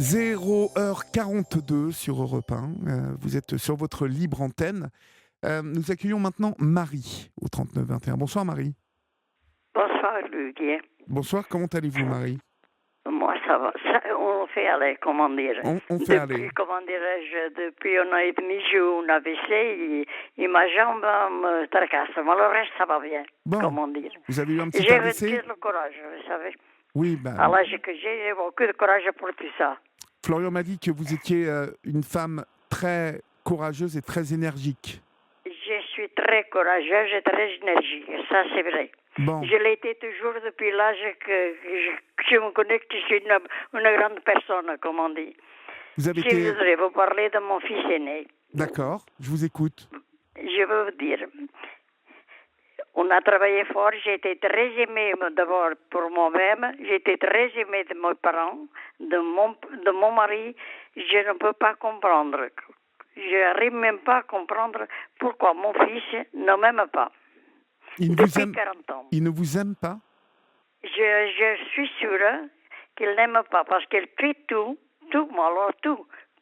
0h42 sur Europe 1. Vous êtes sur votre libre antenne. Nous accueillons maintenant Marie au 39 21. Bonsoir Marie. Bonsoir, Lucie. Bonsoir, comment allez-vous Marie? Moi, ça va. On fait aller, comment dire. On fait aller. Comment dirais-je, depuis un an et demi, j'ai eu une AVC et ma jambe me tracasse. Mais le reste, ça va bien, Bon, comment dire. vous avez eu un petit J'ai AVC? le courage, vous savez. Oui, À l'âge que j'ai beaucoup de courage pour tout ça. Florian m'a dit que vous étiez une femme très courageuse et très énergique. Je suis très courageuse et très énergique, ça c'est vrai. Bon, Je l'ai été toujours depuis l'âge que je me connais que je suis une grande personne, comme on dit. vous avez Si été... vous voudrez vous parler de mon fils aîné, D'accord, je vous écoute. je veux vous dire, on a travaillé fort, j'ai été très aimée d'abord pour moi-même, j'ai été très aimée de mes parents, de mon mari, je ne peux pas comprendre. Je n'arrive même pas à comprendre pourquoi mon fils ne m'aime pas. Il ne vous Depuis aime, 40 ans. il ne vous aime pas? Je suis sûre qu'il n'aime pas parce qu'il fait tout,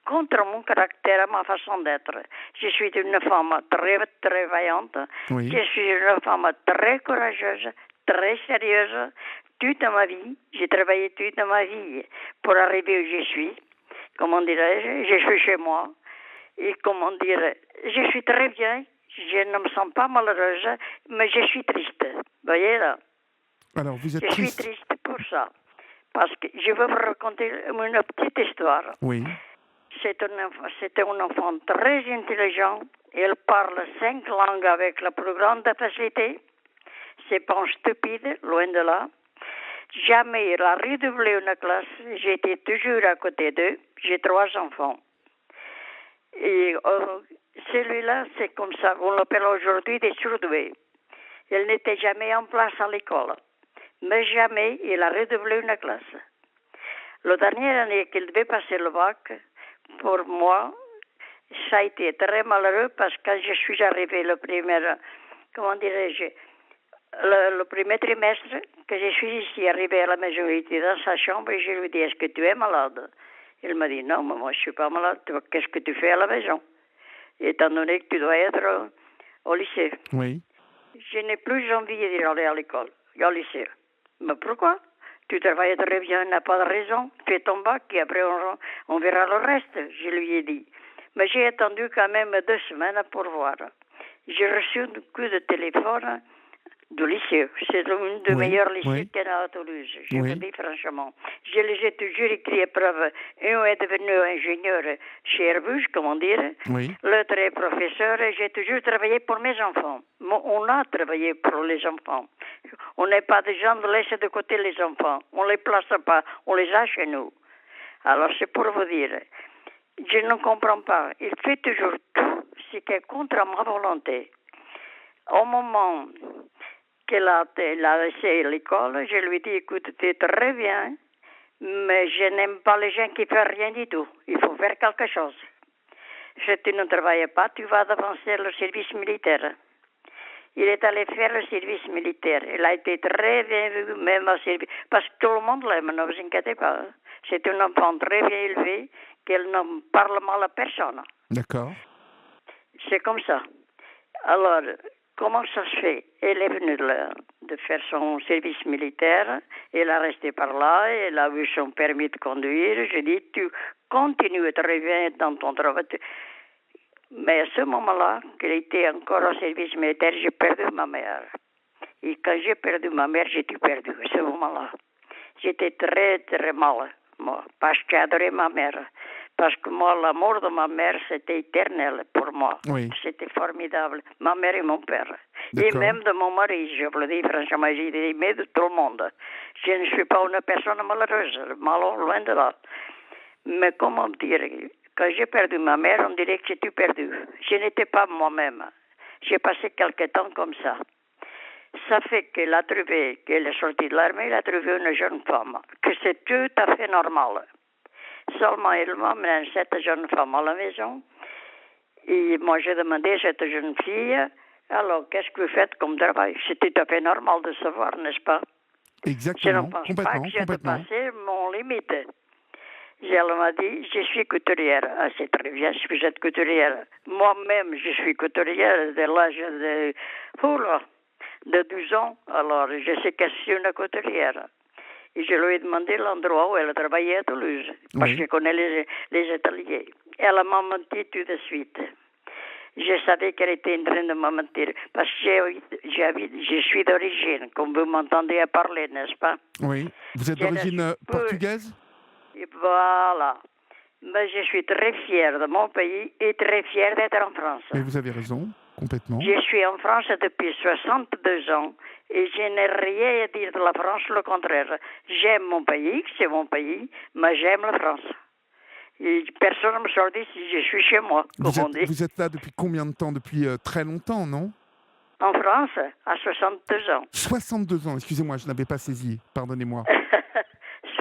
contre mon caractère, ma façon d'être. Je suis une femme très, très vaillante. Oui. Je suis une femme très courageuse, très sérieuse. Toute ma vie, j'ai travaillé toute ma vie pour arriver où je suis. Comment dirais-je? Je suis chez moi. Et comment dire, je suis très bien. Je ne me sens pas malheureuse, mais je suis triste. Vous voyez là? Alors, vous êtes Je suis triste? triste pour ça. Parce que je veux vous raconter une petite histoire. Oui. C'était un enfant très intelligent. Il parle 5 langues avec la plus grande facilité. C'est pas un stupide, loin de là. Jamais il a redoublé une classe. J'étais toujours à côté d'eux. J'ai 3 enfants. Et celui-là, c'est comme ça. On l'appelle aujourd'hui des surdoués. Il n'était jamais en place à l'école. Mais jamais il a redoublé une classe. La dernière année qu'il devait passer le bac, pour moi, ça a été très malheureux parce que quand je suis arrivée le premier, comment dirais-je, le premier trimestre, que je suis ici arrivée à la maison, il était dans sa chambre et je lui ai dit, est-ce que tu es malade? Il m'a dit, non, mais moi je ne suis pas malade, qu'est-ce que tu fais à la maison? Étant donné que tu dois être au lycée. Oui. Je n'ai plus envie d'aller à l'école, au lycée. Mais pourquoi? Tu travailles très bien, n'a pas de raison. Tu es ton bac et après on verra le reste, je lui ai dit. Mais j'ai attendu quand même 2 semaines pour voir. J'ai reçu un coup de téléphone du lycée. C'est l'un des meilleurs lycées qu'il y a à Toulouse, je vous dis franchement. Je les ai toujours écrit à preuve. Un est devenu ingénieur chez Airbus, comment dire. Oui. L'autre est professeur et j'ai toujours travaillé pour mes enfants. On a travaillé pour les enfants. On n'est pas des gens de laisser de côté les enfants. On ne les place pas, on les a chez nous. Alors c'est pour vous dire, je ne comprends pas. Il fait toujours tout ce qui est contre ma volonté. Au moment qu'il a laissé l'école, je lui ai dit, écoute, tu es très bien, mais je n'aime pas les gens qui ne font rien du tout. Il faut faire quelque chose. Si tu ne travailles pas, tu vas avancer le service militaire. Il est allé faire le service militaire. Il a été très bien vu, même au service. Parce que tout le monde l'aime, ne vous inquiétez pas. C'est un enfant très bien élevé, qu'elle ne parle mal à personne. D'accord. C'est comme ça. Alors, comment ça se fait? Elle est venue de faire son service militaire. Elle a resté par là. Elle a eu son permis de conduire. Je dis, tu continues très bien dans ton travail. Mais à ce moment-là, qu'elle était encore au service militaire, j'ai perdu ma mère. Et quand j'ai perdu ma mère, j'ai tout perdu à ce moment-là. J'étais très, très mal, moi, parce que j'adorais ma mère. Parce que moi, l'amour de ma mère, c'était éternel pour moi. Oui. C'était formidable. Ma mère et mon père. Et D'accord. même de mon mari, je vous le dis franchement, j'ai aimé de tout le monde. Je ne suis pas une personne malheureuse, loin de là. Mais comment dire, quand j'ai perdu ma mère, on dirait que j'ai tout perdu. Je n'étais pas moi-même. J'ai passé quelque temps comme ça. Ça fait qu'elle a trouvé, qu'elle est sortie de l'armée, elle a trouvé une jeune femme, que c'est tout à fait normal. Seulement, elle m'emmène cette jeune femme à la maison. Et moi, j'ai demandé à cette jeune fille, alors, qu'est-ce que vous faites comme travail? C'est tout à fait normal de savoir, n'est-ce pas? Je ne Exactement. pense pas Complètement. que j'ai dépassé mon limite. Elle m'a dit, je suis couturière. Ah, c'est très bien, si vous êtes couturière. Moi-même, je suis couturière de l'âge de 12 ans. Alors, je sais que je suis une couturière. Et je lui ai demandé l'endroit où elle travaillait à Toulouse, parce que je connais les ateliers. Elle m'a menti tout de suite. Je savais qu'elle était en train de me mentir, parce que je suis d'origine, comme vous m'entendez à parler, n'est-ce pas? Oui. Vous êtes d'origine portugaise? Et voilà. Mais je suis très fière de mon pays et très fière d'être en France. Mais vous avez raison, complètement. Je suis en France depuis 62 ans et je n'ai rien à dire de la France, le contraire. J'aime mon pays, c'est mon pays, mais j'aime la France. Et personne ne me sort d'ici, je suis chez moi, comme on dit. Vous êtes là depuis combien de temps? Depuis très longtemps, non? En France, à 62 ans. 62 ans, excusez-moi, je n'avais pas saisi, pardonnez-moi.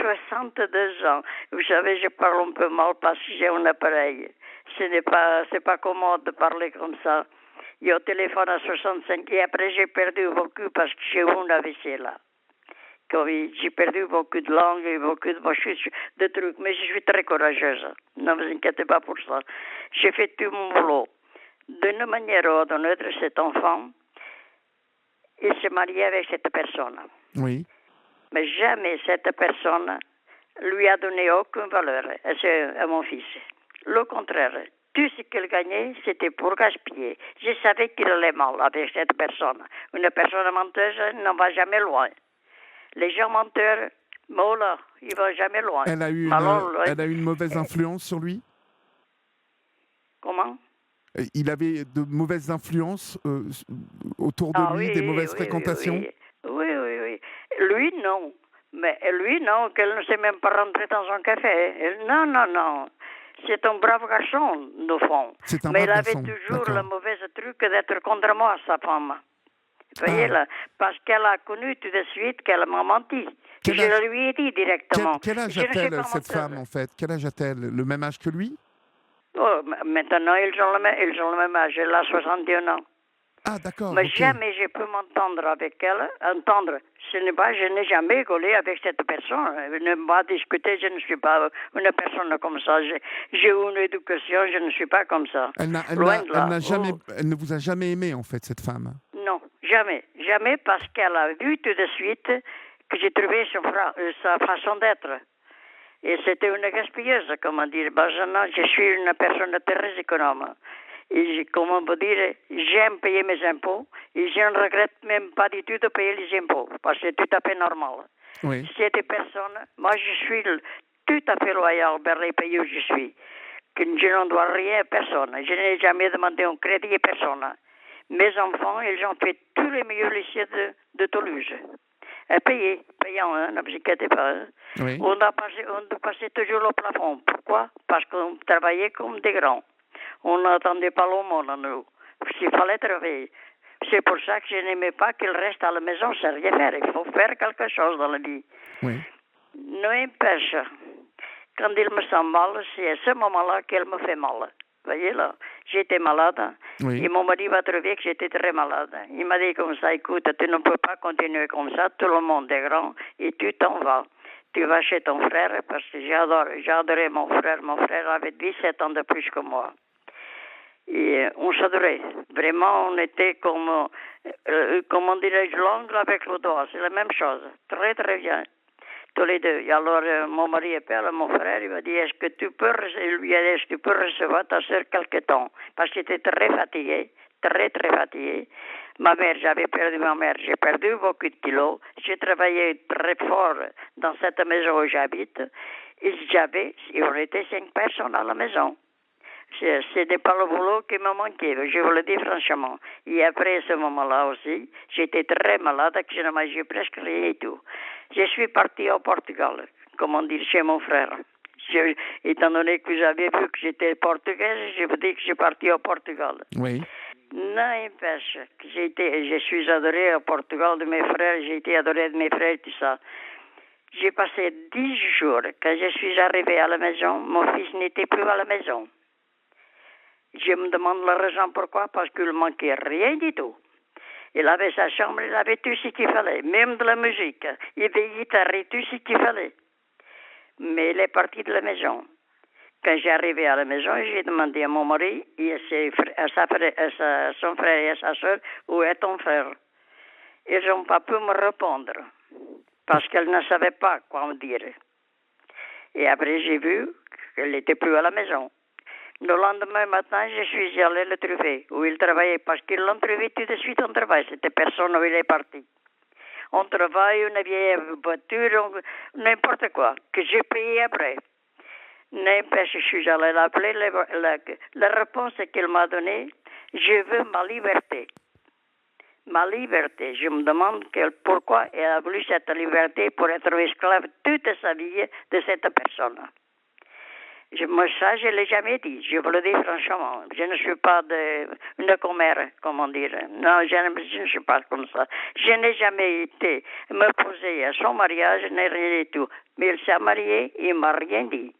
62 ans. Vous savez, je parle un peu mal parce que j'ai un appareil. C'est pas commode de parler comme ça. Et au téléphone à 65 et après j'ai perdu beaucoup parce que j'ai eu un AVC là. J'ai perdu beaucoup de langues et beaucoup de trucs, mais je suis très courageuse. Ne vous inquiétez pas pour ça. J'ai fait tout mon boulot. D'une manière ou d'une autre, cet enfant, il s'est marié avec cette personne. Oui. Mais jamais cette personne lui a donné aucune valeur à mon fils. Le contraire, tout ce qu'il gagnait, c'était pour gaspiller. Je savais qu'il allait mal avec cette personne. Une personne menteuse n'en va jamais loin. Les gens menteurs, là, ils ne vont jamais loin. Elle a eu une mauvaise influence sur lui? Comment? Il avait de mauvaises influences autour de lui, des mauvaises fréquentations? Oui. Lui, non. Mais lui, non, qu'elle ne sait même pas rentrer dans un café. Non. C'est un brave garçon, au fond. Mais il avait toujours le mauvais truc d'être contre moi, sa femme. Vous voyez là, parce qu'elle a connu tout de suite qu'elle m'a menti. Je lui ai dit directement. Quel âge a-t-elle, cette femme, en fait? Quel âge a-t-elle? Le même âge que lui? Oh, maintenant, ils ont le même âge. Elle a 61 ans. Ah, d'accord. Mais jamais je peux m'entendre avec elle. Je n'ai jamais rigolé avec cette personne. Je ne pas discuter, je ne suis pas une personne comme ça. J'ai une éducation, je ne suis pas comme ça. Elle ne vous a jamais aimé, en fait, cette femme? Non, jamais. Jamais parce qu'elle a vu tout de suite que j'ai trouvé sa façon d'être. Et c'était une gaspilleuse, comment dire. Maintenant, je suis une personne très économe. Et comment vous dire, j'aime payer mes impôts et je ne regrette même pas du tout de payer les impôts parce que c'est tout à fait normal. Oui. C'est des personnes, moi je suis tout à fait loyal vers les pays où je suis, que je ne dois rien à personne. Je n'ai jamais demandé un crédit à personne. Mes enfants, ils ont fait tous les meilleurs lycées de Toulouse. Payant, ne vous inquiétez pas. Oui. On passait toujours au plafond. Pourquoi? Parce qu'on travaillait comme des grands. On n'attendait pas le monde, nous. Il fallait travailler. C'est pour ça que je n'aimais pas qu'il reste à la maison sans rien faire. Il faut faire quelque chose dans la vie. Oui. N'empêche, quand il me sent mal, c'est à ce moment-là qu'elle me fait mal. Vous voyez là, j'étais malade. Oui. Et mon mari va trouver que j'étais très malade. Il m'a dit comme ça, écoute, tu ne peux pas continuer comme ça, tout le monde est grand et tu t'en vas. Tu vas chez ton frère parce que j'adorais mon frère. Mon frère avait 17 ans de plus que moi. Et on s'adorait. Vraiment, on était comment dirais-je, l'ongle avec le doigt. C'est la même chose. Très, très bien. Tous les deux. Et alors, mon mari appelle mon frère, il m'a dit, est-ce que tu peux recevoir ta soeur quelque temps? Parce que j'étais très fatigué, très, très fatigué. J'avais perdu ma mère, j'ai perdu beaucoup de kilos. J'ai travaillé très fort dans cette maison où j'habite. Et on était 5 personnes à la maison. C'était pas le boulot qui me manquait, je vous le dis franchement. Et après ce moment-là aussi, j'étais très malade, que je ne mangeais presque rien et tout. Je suis partie au Portugal, comment dire, chez mon frère. Étant donné que vous avez vu que j'étais portugaise, je vous dis que je suis partie au Portugal. Oui. N'empêche que je suis adorée au Portugal de mes frères, j'ai été adorée de mes frères et tout ça. J'ai passé 10 jours. Quand je suis arrivée à la maison, mon fils n'était plus à la maison. Je me demande la raison pourquoi, parce qu'il ne manquait rien du tout. Il avait sa chambre, il avait tout ce qu'il fallait, même de la musique. Il avait guitare et tout ce qu'il fallait. mais il est parti de la maison. Quand j'ai arrivé à la maison, j'ai demandé à mon mari et à son frère et à sa soeur, où est ton frère? Ils n'ont pas pu me répondre, parce qu'elle ne savait pas quoi me dire. Et après, j'ai vu qu'elle n'était plus à la maison. Le lendemain matin, je suis allé le trouver, où il travaillait, parce qu'ils l'ont trouvé tout de suite en travail. C'était personne où il est parti. On travaille, une vieille voiture, n'importe quoi, que j'ai payé après. N'empêche, je suis allé l'appeler, la réponse qu'il m'a donnée, je veux ma liberté. Ma liberté. Je me demande pourquoi elle a voulu cette liberté pour être esclave toute sa vie de cette personne. Ça, je ne l'ai jamais dit. Je vous le dis franchement. Je ne suis pas une commère, comment dire. Non, je ne suis pas comme ça. Je n'ai jamais été me poser à son mariage, ni rien du tout. Mais il s'est marié, il ne m'a rien dit.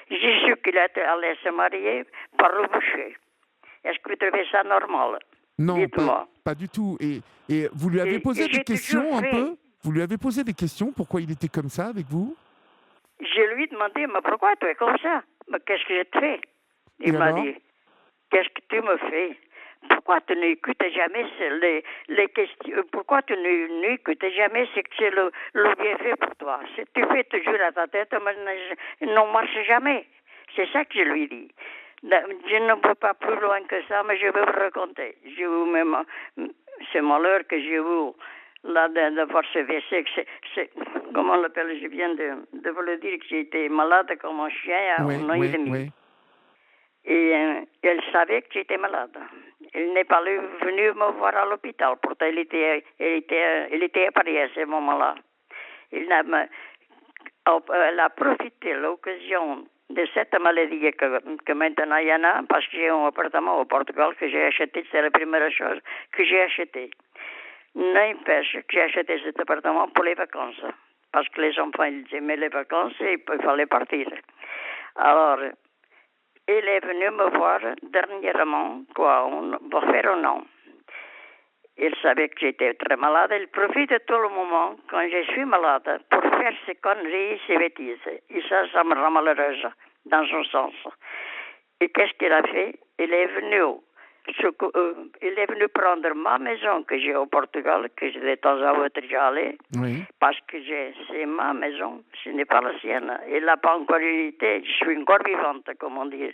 J'ai su qu'il allait se marier par le boucher. Est-ce que vous trouvez ça normal? Non, dites-moi. Pas du tout. Et vous lui avez posé des questions un peu? Vous lui avez posé des questions? Pourquoi il était comme ça avec vous? Je lui ai demandé, mais pourquoi tu es comme ça? Mais qu'est-ce que je te fais? Il m'a dit, qu'est-ce que tu me fais? Pourquoi tu n'écoutes jamais les questions? Pourquoi tu n'écoutes jamais ce que c'est le bienfait pour toi? Si tu fais toujours à ta tête, mais non marche jamais. C'est ça que je lui dis. Je ne peux pas plus loin que ça, mais je veux vous raconter. C'est malheur que j'ai eu là d'avoir ce verset. Comment on l'appelle? Je viens de vous le dire que j'ai été malade comme un chien à un an et demi. Oui. Et elle savait que j'étais malade. Elle n'est pas venue me voir à l'hôpital. Pourtant, elle était à Paris à ce moment-là. Elle a profité de l'occasion de cette maladie que maintenant il y en a, parce que j'ai un appartement au Portugal que j'ai acheté. C'est la première chose que j'ai acheté. N'empêche que j'ai acheté cet appartement pour les vacances. Parce que les enfants, ils aimaient les vacances et il fallait partir. Alors, il est venu me voir dernièrement, pour faire un an. Il savait que j'étais très malade. Il profite de tout le moment, quand je suis malade, pour faire ses conneries, ses bêtises. Et ça me rend malheureuse, dans son sens. Et qu'est-ce qu'il a fait? Il est venu prendre ma maison que j'ai au Portugal, que de temps à autre j'allais, parce que c'est ma maison, ce n'est pas la sienne. Il n'a pas encore hérité, je suis encore vivante, comme on dit.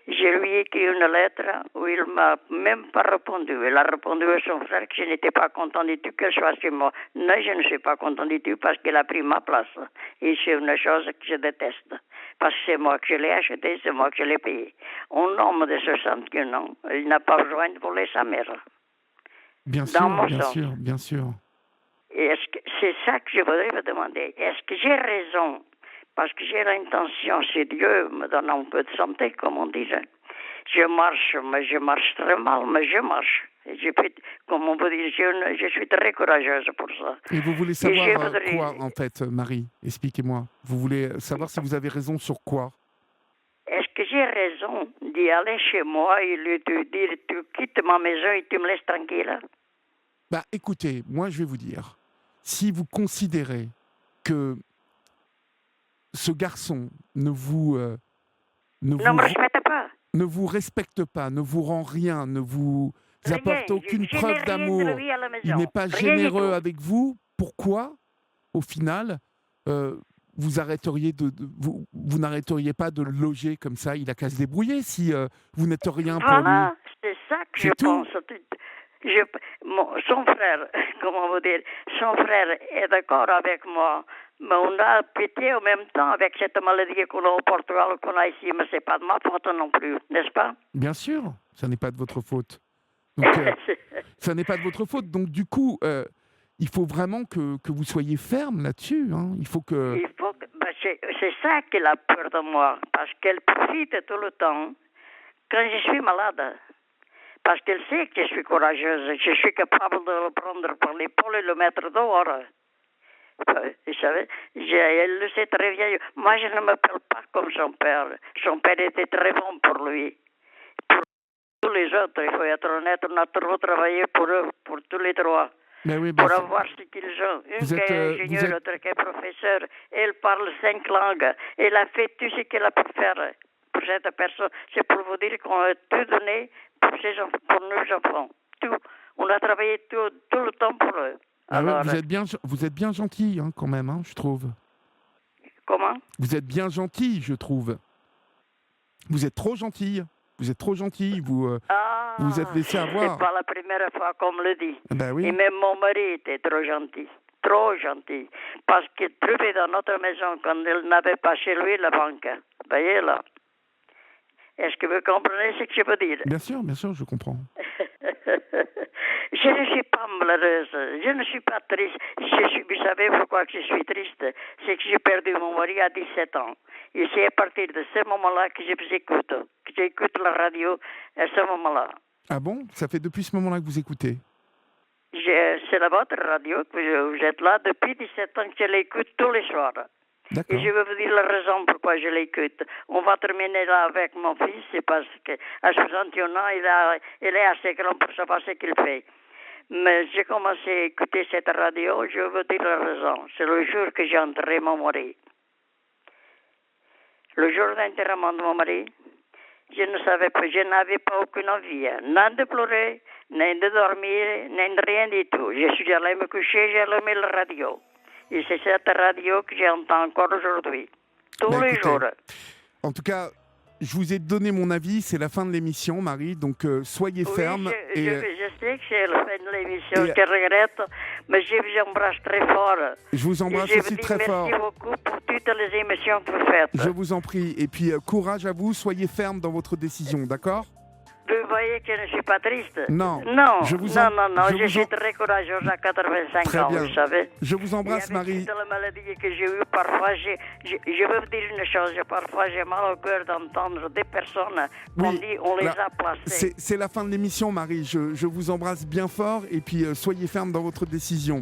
Je lui ai écrit une lettre où il ne m'a même pas répondu. Il a répondu à son frère que je n'étais pas content du tout qu'elle soit chez moi. Non, je ne suis pas content du tout parce qu'elle a pris ma place. Et c'est une chose que je déteste. Parce que c'est moi que je l'ai acheté, c'est moi que je l'ai payé. Un homme de 61 ans, il n'a pas besoin de voler sa mère. Bien sûr. Et c'est ça que je voudrais vous demander. Est-ce que j'ai raison? Parce que j'ai l'intention, si Dieu me donne un peu de santé, comme on dit, je marche, mais je marche très mal, mais je marche. Comme on peut dire, je suis très courageuse pour ça. Et vous voulez savoir quoi, en fait, Marie? Expliquez-moi. Vous voulez savoir si vous avez raison sur quoi? Est-ce que j'ai raison d'y aller chez moi et lui dire, tu quittes ma maison et tu me laisses tranquille? Écoutez, moi, je vais vous dire, si vous considérez que ce garçon ne vous respecte pas, ne vous respecte pas, ne vous rend rien, ne vous apporte aucune preuve d'amour, il n'est pas généreux avec vous, pourquoi, au final, vous n'arrêteriez pas de le loger comme ça? Il a qu'à se débrouiller si vous n'êtes rien pour lui. C'est ça que je pense. Son frère, comment vous dire, son frère est d'accord avec moi, mais on a pitié en même temps avec cette maladie qu'on a au Portugal, qu'on a ici, mais c'est pas de ma faute non plus, n'est-ce pas? Bien sûr, ça n'est pas de votre faute. Donc, ça n'est pas de votre faute. Donc, du coup, il faut vraiment que vous soyez ferme là-dessus. Hein. C'est ça qu'il a peur de moi, parce qu'elle profite tout le temps quand je suis malade. Parce qu'elle sait que je suis courageuse, je suis capable de le prendre par l'épaule et le mettre dehors. Vous savez, elle le sait très bien. Moi, je ne m'appelle pas comme son père. Son père était très bon pour lui. Pour tous les autres, il faut être honnête, on a trop travaillé pour eux, pour tous les trois. Mais oui, pour avoir ce qu'ils ont. Une qui est ingénieur, l'autre qui est professeur. Elle parle 5 langues. Elle a fait tout ce qu'elle a pu faire pour cette personne. C'est pour vous dire qu'on a tout donné pour nos enfants. Tout. On a travaillé tout le temps pour eux. Alors, vous êtes bien gentil, hein, quand même, hein, je trouve. Comment? Vous êtes bien gentil, je trouve. Vous êtes trop gentille. Vous êtes trop gentille. Vous vous êtes laissé avoir. C'est pas la première fois qu'on me le dit. Ben oui. Et même mon mari était trop gentil. Trop gentil. Parce qu'il trouvait dans notre maison quand il n'avait pas chez lui la banque. Voyez là. Est-ce que vous comprenez ce que je veux dire? Bien sûr, je comprends. Je ne suis pas malheureuse, je ne suis pas triste. Vous savez pourquoi je suis triste? C'est que j'ai perdu mon mari à 17 ans. Et c'est à partir de ce moment-là que je vous écoute, que j'écoute la radio à ce moment-là. Ah bon? Ça fait depuis ce moment-là que vous écoutez? C'est la votre radio, que vous êtes là depuis 17 ans que je l'écoute tous les soirs. D'accord. Et je vais vous dire la raison pourquoi je l'écoute. On va terminer là avec mon fils, c'est parce qu'à 61 ans, il est assez grand pour savoir ce qu'il fait. Mais j'ai commencé à écouter cette radio, je vais vous dire la raison. C'est le jour que j'ai enterré mon mari. Le jour d'enterrement de mon mari, je ne savais pas, je n'avais pas aucune envie, ni de pleurer, ni de dormir, ni de rien du tout. Je suis allé me coucher, j'ai allumé la radio. Et c'est cette radio que j'entends encore aujourd'hui, tous les jours. En tout cas, je vous ai donné mon avis, c'est la fin de l'émission, Marie, donc soyez ferme. Je sais que c'est la fin de l'émission, je regrette, mais je vous embrasse très fort. Je vous embrasse aussi très fort. Merci beaucoup pour toutes les émissions que vous faites. Je vous en prie, et puis courage à vous, soyez ferme dans votre décision, d'accord ? Vous voyez que je ne suis pas triste? Non. Non, je suis très courageuse à 85 très ans, bien. Vous savez. Je vous embrasse, et avec Marie. toute la maladie que j'ai eue, parfois, je veux vous dire une chose, parfois j'ai mal au cœur d'entendre des personnes qu'on dit on les a placées. C'est la fin de l'émission, Marie. Je vous embrasse bien fort, et puis soyez ferme dans votre décision.